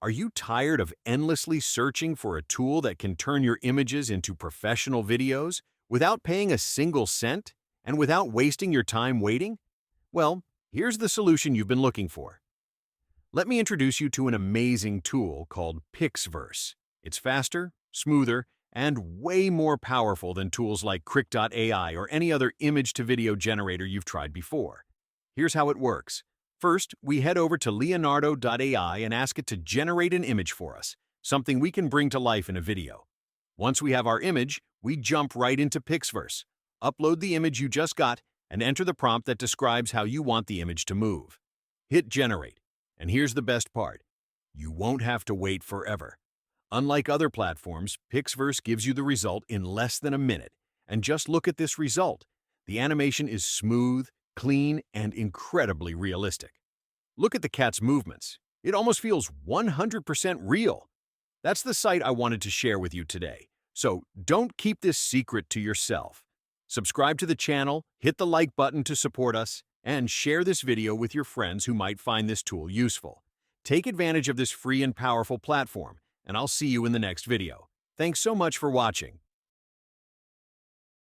Are you tired of endlessly searching for a tool that can turn your images into professional videos without paying a single cent and without wasting your time waiting? Well, here's the solution you've been looking for. Let me introduce you to an amazing tool called Pixverse. It's faster, smoother, and way more powerful than tools like Kling AI or any other image-to-video generator you've tried before. Here's how it works. First, we head over to Leonardo.ai and ask it to generate an image for us, something we can bring to life in a video. Once we have our image, we jump right into Pixverse, upload the image you just got, and enter the prompt that describes how you want the image to move. Hit Generate. And here's the best part. You won't have to wait forever. Unlike other platforms, Pixverse gives you the result in less than a minute. And just look at this result. The animation is smooth, clean, and incredibly realistic. Look at the cat's movements. It almost feels 100% real. That's the sight I wanted to share with you today. So don't keep this secret to yourself. Subscribe to the channel, hit the like button to support us, and share this video with your friends who might find this tool useful. Take advantage of this free and powerful platform, and I'll see you in the next video. Thanks so much for watching.